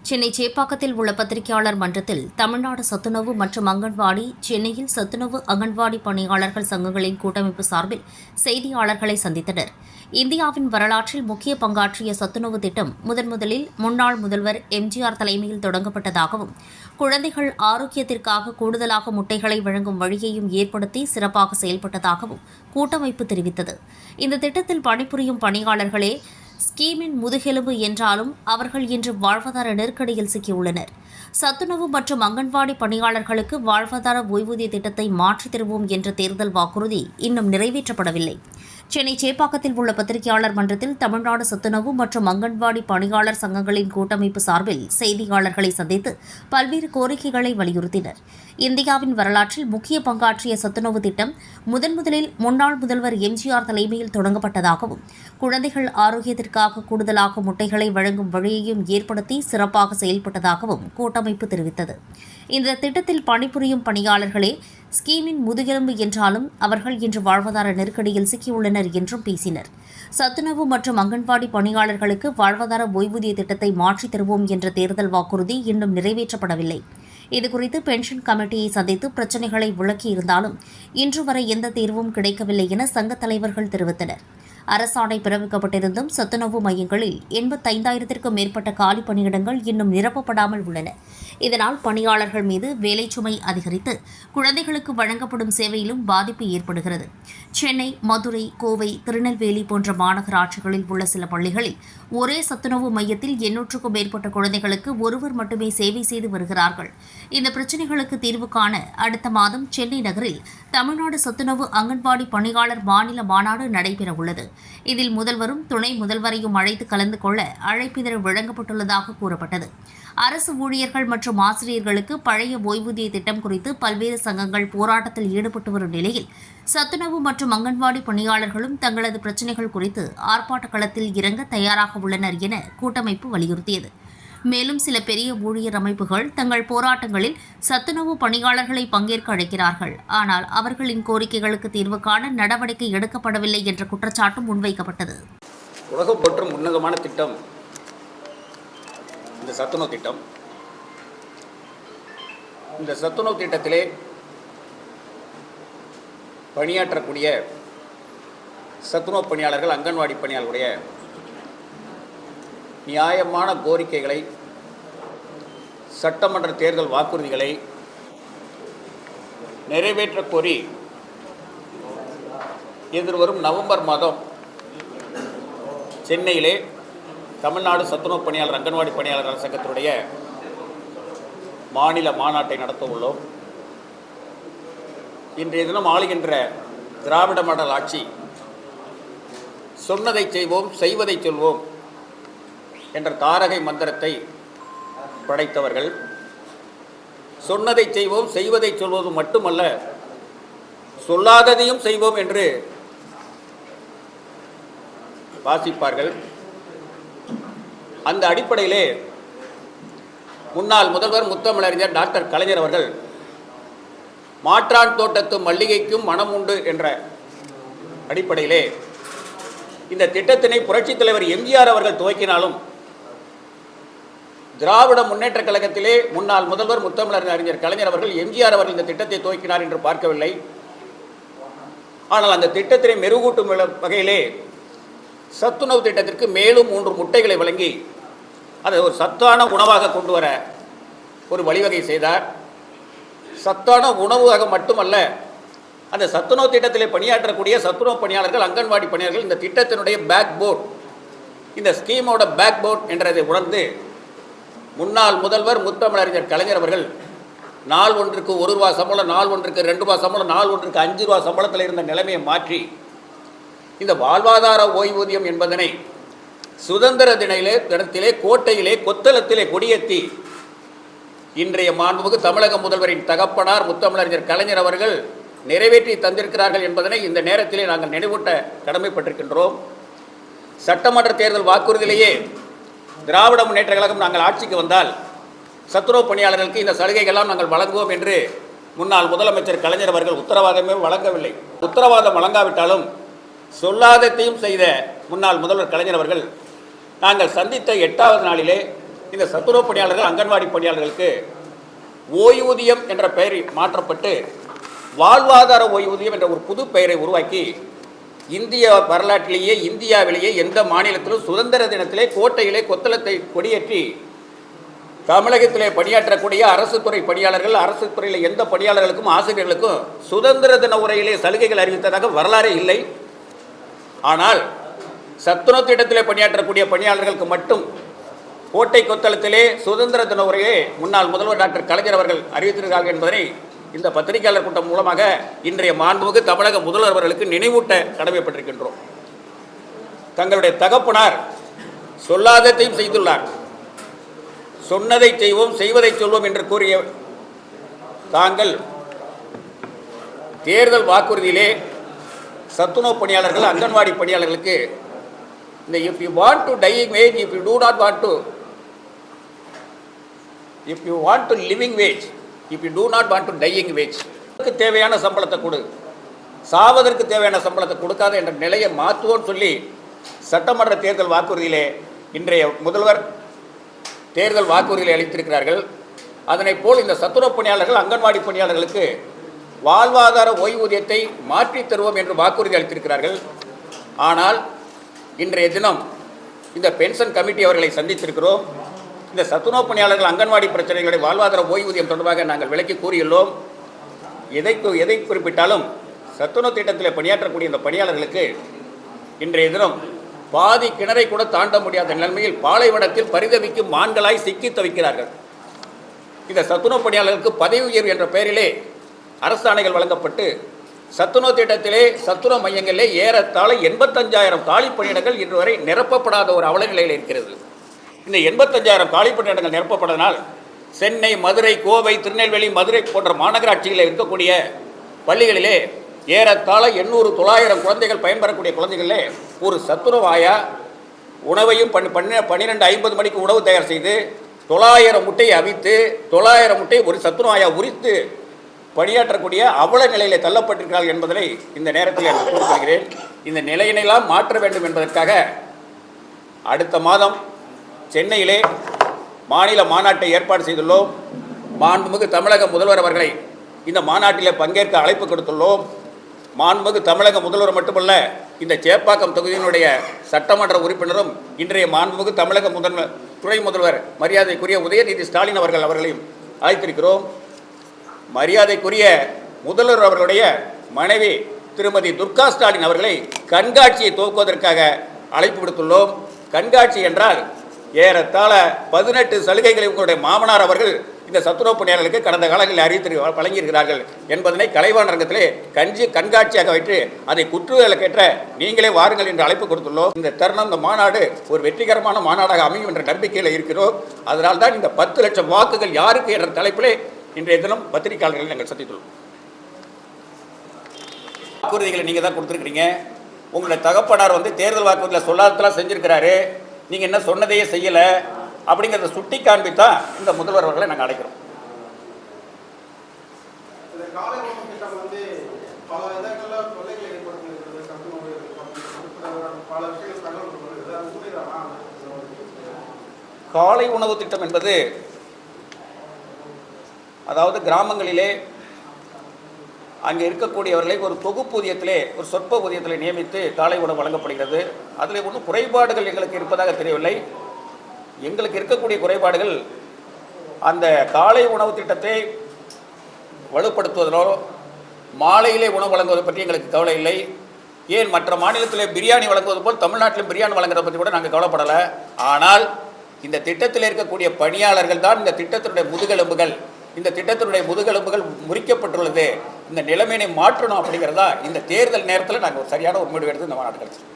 சென்னை சேப்பாக்கத்தில் உள்ள பத்திரிகையாளர் மன்றத்தில் தமிழ்நாடு சத்துணவு மற்றும் அங்கன்வாடி, சென்னையில் சத்துணவு அங்கன்வாடி பணியாளர்கள் சங்கங்களின் கூட்டமைப்பு சார்பில் செய்தியாளர்களை சந்தித்தனர். இந்தியாவின் வரலாற்றில் முக்கிய பங்காற்றிய சத்துணவு திட்டம் முதலில் முன்னாள் முதல்வர் எம்ஜிஆர் தலைமையில் தொடங்கப்பட்டதாகவும், குழந்தைகள் ஆரோக்கியத்திற்காக கூடுதலாக முட்டைகளை வழங்கும் வழியையும் ஏற்படுத்தி சிறப்பாக செயல்பட்டதாகவும் கூட்டமைப்பு தெரிவித்தது. இந்த திட்டத்தில் பணிபுரியும் பணியாளர்களே ஸ்கீமின் முதுகெலும்பு என்றாலும் அவர்கள் இன்று வாழ்வாதார நெருக்கடியில் சிக்கியுள்ளனர். சத்துணவு மற்றும் அங்கன்வாடி பணியாளர்களுக்கு வாழ்வாதார ஓய்வூதிய திட்டத்தை மாற்றித் தருவோம் என்ற தேர்தல் வாக்குறுதி இன்னும் நிறைவேற்றப்படவில்லை. சென்னை சேப்பாக்கத்தில் உள்ள பத்திரிகையாளர் மன்றத்தில் தமிழ்நாடு சத்துணவு மற்றும் அங்கன்வாடி பணியாளர் சங்கங்களின் கூட்டமைப்பு சார்பில் செய்தியாளர்களை சந்தித்து பல்வேறு கோரிக்கைகளை வலியுறுத்தினர். இந்தியாவின் வரலாற்றில் முக்கிய பங்காற்றிய சத்துணவு திட்டம் முதலில் முன்னாள் முதல்வர் எம்ஜிஆர் தலைமையில் தொடங்கப்பட்டதாகவும், குழந்தைகள் ஆரோக்கியத்திற்காக கூடுதலாக முட்டைகளை வழங்கும் வழியையும் ஏற்படுத்தி சிறப்பாக செயல்பட்டதாகவும் கூட்டமைப்பு தெரிவித்தது. இந்த திட்டத்தில் பணிபுரியும் பணியாளர்களே ஸ்கீமின் முதுகெலும்பு என்றாலும் அவர்கள் இன்று வாழ்வாதார நெருக்கடியில் சிக்கியுள்ளனர் என்றும் பேசினர். சத்துணவு மற்றும் அங்கன்வாடி பணியாளர்களுக்கு வாழ்வாதார ஓய்வூதிய திட்டத்தை மாற்றித் தருவோம் என்ற தேர்தல் வாக்குறுதி இன்னும் நிறைவேற்றப்படவில்லை. இதுகுறித்து பென்ஷன் கமிட்டியை சந்தித்து பிரச்சினைகளை விளக்கியிருந்தாலும் இன்று வரை எந்த தீர்வும் கிடைக்கவில்லை என சங்கத் தலைவர்கள் தெரிவித்தனர். அரசாணை பிறப்பிக்கப்பட்டிருந்தும் சத்துணவு மையங்களில் 85,000க்கும் மேற்பட்ட காலி பணியிடங்கள் இன்னும் நிரப்பப்படாமல் உள்ளன. இதனால் பணியாளர்கள் மீது வேலைச்சுமை அதிகரித்து குழந்தைகளுக்கு வழங்கப்படும் சேவையிலும் பாதிப்பு ஏற்படுகிறது. சென்னை, மதுரை, கோவை, திருநெல்வேலி போன்ற மாநகராட்சிகளில் உள்ள சில பள்ளிகளில் ஒரே சத்துணவு மையத்தில் 800க்கும் மேற்பட்ட குழந்தைகளுக்கு ஒருவர் மட்டுமே சேவை செய்து வருகிறார்கள். இந்த பிரச்சினைகளுக்கு தீர்வு காண அடுத்த மாதம் சென்னை நகரில் தமிழ்நாடு சத்துணவு அங்கன்வாடி பணியாளர் மாநில மாநாடு நடைபெறவுள்ளது. இதில் முதல்வரும் துணை முதல்வரையும் அழைத்து கலந்து கொள்ள அழைப்பிதழ் வழங்கப்பட்டுள்ளதாக கூறப்பட்டது. அரசு ஊழியர்கள் மற்றும் ஆசிரியர்களுக்கு பழைய ஓய்வூதிய திட்டம் குறித்து பல்வேறு சங்கங்கள் போராட்டத்தில் ஈடுபட்டு வரும் நிலையில் சத்துணவு மற்றும் அங்கன்வாடி பணியாளர்களும் தங்களது பிரச்சினைகள் குறித்து ஆர்ப்பாட்ட களத்தில் இறங்க தயாராக உள்ளனர் என கூட்டமைப்பு வலியுறுத்தியது. மேலும் சில பெரிய ஊழியர் அமைப்புகள் தங்கள் போராட்டங்களில் சத்துணவு பணியாளர்களை பங்கேற்க அழைக்கிறார்கள். ஆனால் அவர்களின் கோரிக்கைகளுக்கு தீர்வு காண நடவடிக்கை எடுக்கப்படவில்லை என்ற குற்றச்சாட்டும் முன்வைக்கப்பட்டது. உலகம் போற்றும் உன்னதமான திட்டம் இந்த சத்துணவு திட்டம். இந்த சத்துணவு திட்டத்திலே பணியாற்றக்கூடிய சத்துணவு பணியாளர்கள், அங்கன்வாடி பணியாளர்களுடைய நியாயமான கோரிக்கைகளை, சட்டமன்ற தேர்தல் வாக்குறுதிகளை நிறைவேற்றக் கோரி எதிர்வரும் நவம்பர் மாதம் சென்னையிலே தமிழ்நாடு சத்துணவு பணியாளர், அங்கன்வாடி பணியாளர்கள் சங்கத்தினுடைய மாநில மாநாட்டை நடத்த உள்ளோம். இன்றைய தினம் ஆளுகின்ற திராவிட மாடல் ஆட்சி சொன்னதை செய்வோம், செய்வதை சொல்வோம் என்ற தாரகை மந்திரத்தை படைத்தவர்கள். சொன்னதை செய்வோம், செய்வதை சொல்வது மட்டுமல்ல, சொல்லாததையும் செய்வோம் என்று வாசிப்பார்கள். அந்த அடிப்படையிலே முன்னாள் முதல்வர் முத்தமிழறிஞர் டாக்டர் கலைஞர் அவர்கள் மாற்றான் தோட்டத்து மல்லிகைக்கும் மனம் உண்டு என்ற அடிப்படையிலே இந்த திட்டத்தினை புரட்சித் தலைவர் எம்ஜிஆர் அவர்கள் துவக்கினாலும் திராவிட முன்னேற்ற கழகத்திலே முன்னாள் முதல்வர் முத்தமிழறிஞர் கலைஞர் அவர்கள் எம்ஜிஆர் அவர்கள் இந்த திட்டத்தை துவக்கினார் என்று பார்க்கவில்லை. ஆனால் அந்த திட்டத்தினை மெருகூட்டும் வகையிலே சத்துணவு திட்டத்திற்கு மேலும் 3 முட்டைகளை வழங்கி அதை ஒரு சத்தான உணவாக கொண்டு வர ஒரு வழிவகை செய்தார். சத்தான உணவாக மட்டுமல்ல, அந்த சத்துணவு திட்டத்திலே பணியாற்றக்கூடிய சத்துணவு பணியாளர்கள், அங்கன்வாடி பணியாளர்கள் இந்த திட்டத்தினுடைய பேக் போர்ட், இந்த ஸ்கீமோட பேக் போர்ட் என்றதை உணர்ந்து முன்னாள் முதல்வர் முத்தமிழறிஞர் கலைஞர் அவர்கள் நாள் ஒன்றுக்கு 1 ரூபா சம்பளம், நாள் ஒன்றுக்கு 2 ரூபா சம்பளம், நாள் ஒன்றுக்கு 5 ரூபா சம்பளத்தில் இருந்த நிலைமையை மாற்றி இந்த வாழ்வாதார ஓய்வூதியம் என்பதனை சுதந்திர தினத்திலே கோட்டையிலே கொத்தளத்திலே கொடியேற்றி இன்றைய மாண்புமிகு தமிழக முதல்வரின் தகப்பனார் முத்தமிழறிஞர் கலைஞர் அவர்கள் நிறைவேற்றி தந்திருக்கிறார்கள் என்பதனை இந்த நேரத்திலே நாங்கள் நினைவூட்ட கடமைப்பட்டிருக்கின்றோம். சட்டமன்ற தேர்தல் வாக்குறுதியிலேயே திராவிட முன்னேற்ற கழகம் நாங்கள் ஆட்சிக்கு வந்தால் சத்துணவு பணியாளர்களுக்கு இந்த சலுகைகள்லாம் நாங்கள் வழங்குவோம் என்று முன்னாள் முதலமைச்சர் கலைஞர் அவர்கள் உத்தரவாதமே வழங்கவில்லை. உத்தரவாதம் வழங்காவிட்டாலும் சொல்லாததையும் செய்த முன்னாள் முதல்வர் கலைஞர் அவர்கள் நாங்கள் சந்தித்த 8வது நாளிலே இந்த சத்துணவு பணியாளர்கள் அங்கன்வாடி பணியாளர்களுக்கு ஓய்வூதியம் என்ற பெயரை மாற்றப்பட்டு வாழ்வாதார ஓய்வூதியம் என்ற ஒரு புது பெயரை உருவாக்கி இந்திய வரலாற்றிலேயே இந்தியாவிலேயே எந்த மாநிலத்திலும் சுதந்திர தினத்திலே கோட்டையிலே கொத்தளத்தை கொடியேற்றி தமிழகத்திலே பணியாற்றக்கூடிய அரசு துறை பணியாளர்கள், அரசு துறையில் எந்த பணியாளர்களுக்கும் ஆசிரியர்களுக்கும் சுதந்திர தின உரையிலே சலுகைகள் அறிவித்ததாக வரலாறே இல்லை. ஆனால் சத்துணவு திட்டத்திலே பணியாற்றக்கூடிய பணியாளர்களுக்கு மட்டும் கோட்டை கொத்தளத்திலே சுதந்திர தின உரையை முன்னாள் முதல்வர் டாக்டர் கலைஞர் அவர்கள் அறிவித்திருக்கிறார்கள் என்பதை இந்த பத்திரிகையாளர் கூட்டம் மூலமாக இன்றைய மாண்புமிகு தமிழக முதல்வர் அவர்களுக்கு நினைவூட்ட கடமைப்பட்டிருக்கின்றோம். தங்களுடைய தகப்பனார் சொல்லாததையும் செய்துள்ளார். சொன்னதை செய்வோம், செய்வதை சொல்வோம் என்று கூறிய தாங்கள் தேர்தல் வாக்குறுதியிலே சத்துணவு பணியாளர்கள், அங்கன்வாடி பணியாளர்களுக்கு இந்த if you want to dying wage, if you do not want to, if you want to living wage, if you do not want to dying wage, தேவையான சம்பளத்தை கொடு, சாவதற்கு தேவையான சம்பளத்தை கொடுக்காத என்ற நிலையை மாற்றுவோன்னு சொல்லி சட்டமன்ற தேர்தல் வாக்குறுதியிலே இன்றைய முதல்வர் தேர்தல் வாக்குறுதிகளை அளித்திருக்கிறார்கள். அதனைப் போல் இந்த சத்துணவு பணியாளர்கள், அங்கன்வாடி பணியாளர்களுக்கு வாழ்வாதார ஓய்வூதியத்தை மாற்றித் தருவோம் என்று வாக்குறுதி அளித்திருக்கிறார்கள். ஆனால் இன்றைய தினம் இந்த பென்ஷன் கமிட்டி அவர்களை சந்தித்திருக்கிறோம். இந்த சத்துணவு பணியாளர்கள், அங்கன்வாடி பிரச்சனைகளுடைய வாழ்வாதார ஓய்வூதியம் தொடர்பாக நாங்கள் விளக்கி கூறியுள்ளோம். எதை குறிப்பிட்டாலும் சத்துணவு திட்டத்தில் பணியாற்றக்கூடிய இந்த பணியாளர்களுக்கு இன்றைய தினம் பாதி கிணறை கூட தாண்ட முடியாத நிலைமையில் பாலைவனத்தில் பரிதவிக்கும் மான்களாய் சிக்கி தவிக்கிறார்கள். இந்த சத்துணவு பணியாளர்களுக்கு பதவி உயர்வு என்ற பெயரிலே அரசாணைகள் வழங்கப்பட்டு சத்துணவு திட்டத்திலே சத்துணவு மையங்களிலே ஏறத்தாழ 85,000 காலி பணியிடங்கள் இன்று வரை நிரப்பப்படாத ஒரு அவல நிலையில் இருக்கிறது. இந்த 85,000 காலி பணியிடங்கள் நிரப்பப்பட்டதனால் சென்னை, மதுரை, கோவை, திருநெல்வேலி, மதுரை போன்ற மாநகராட்சிகளில் இருக்கக்கூடிய பள்ளிகளிலே ஏறத்தாழ 800-900 குழந்தைகள் பயன்பெறக்கூடிய குழந்தைகளே ஒரு சத்துணவு ஆயா உணவையும் 12:50 மணிக்கு உணவு தயார் செய்து 900 முட்டையை அவித்து 900 முட்டையை ஒரு சத்துணவு ஆயா உரித்து பணியாற்றக்கூடிய அவல நிலையில் தள்ளப்பட்டிருக்கிறார்கள் என்பதை இந்த நேரத்தில் நான் கூறிக்கொள்கிறேன். இந்த நிலையினெல்லாம் மாற்ற வேண்டும் என்பதற்காக அடுத்த மாதம் சென்னையிலே மாநில மாநாட்டை ஏற்பாடு செய்துள்ளோம். மாண்புமிகு தமிழக முதல்வர் அவர்களை இந்த மாநாட்டிலே பங்கேற்க அழைப்பு கொடுத்துள்ளோம். மாண்புமிகு தமிழக முதல்வர் மட்டுமல்ல, இந்த சேப்பாக்கம் தொகுதியினுடைய சட்டமன்ற உறுப்பினரும் இன்றைய மாண்புமிகு தமிழக துணை முதல்வர் மரியாதைக்குரிய உதயநிதி ஸ்டாலின் அவர்களையும் அழைத்திருக்கிறோம். மரியாதைக்குரிய முதல்வர் அவர்களுடைய மனைவி திருமதி துர்கா ஸ்டாலின் அவர்களை கண்காட்சியை துவக்குவதற்காக அழைப்பு விடுத்துள்ளோம். கண்காட்சி என்றால் ஏறத்தாழ 18 சலுகைகளை உங்களுடைய மாமனார் அவர்கள் இந்த சத்துணவு பணியாளர்களுக்கு கடந்த காலங்களில் அறிவித்து வழங்கியிருக்கிறார்கள் என்பதனை கலைவாணர் அரங்கத்திலே கண்காட்சியாக வைத்து அதை குற்றுவிளக்கேற்ற நீங்களே வாருங்கள் என்று அழைப்பு கொடுத்துள்ளோம். இந்த தருணம், இந்த மாநாடு ஒரு வெற்றிகரமான மாநாடாக அமையும் என்ற நம்பிக்கையில் இருக்கிறோம். அதனால் தான் இந்த 10 லட்சம் வாக்குகள் யாருக்கு என்ற தலைப்பிலே இன்றைய தினம் பத்திரிகையாளர்களை நாங்கள் சந்தித்துள்ளோம். வாக்குறுதிகளை நீங்கள் தான் கொடுத்துருக்கிறீங்க. உங்களுடைய தகப்பனார் தேர்தல் வாக்குறுதியில் சொல்லாததெல்லாம் செஞ்சிருக்கிறாரு, நீங்கள் என்ன சொன்னதையே செய்யலை அப்படிங்கிறத சுட்டி காண்பித்தான் இந்த முதல்வர் அவர்களை நாங்கள் அழைக்கிறோம். காலை உணவு திட்டம் என்பது அதாவது கிராமங்களிலே அங்கே இருக்கக்கூடியவர்களை ஒரு தொகுப்பூதியத்திலே, ஒரு சொற்ப ஊதியத்திலே நியமித்து காலை உணவு வழங்கப்படுகிறது. அதில் ஒன்றும் குறைபாடுகள் எங்களுக்கு இருப்பதாக தெரியவில்லை. எங்களுக்கு இருக்கக்கூடிய குறைபாடுகள் அந்த காலை உணவு திட்டத்தை வலுப்படுத்துவதோ மாலையிலே உணவு வழங்குவதை பற்றி எங்களுக்கு கவலை இல்லை. ஏன் மற்ற மாநிலத்திலே பிரியாணி வழங்குவது போல் தமிழ்நாட்டிலும் பிரியாணி வழங்குறதை பற்றி கூட நாங்கள் கவலைப்படலை. ஆனால் இந்த திட்டத்தில் இருக்கக்கூடிய பணியாளர்கள் தான் இந்த திட்டத்தினுடைய முதுகெலும்புகள். இந்த திட்டத்தினுடைய முதுகெலும்புகள் முறிக்கப்பட்டுள்ளது. இந்த நிலைமையை மாற்றணும் அப்படிங்கிறதா இந்த தேர்தல் நேரத்தில் நாங்கள் சரியான ஒரு முடிவு எடுத்து இந்த மாநாடு கழிச்சிருக்கோம்.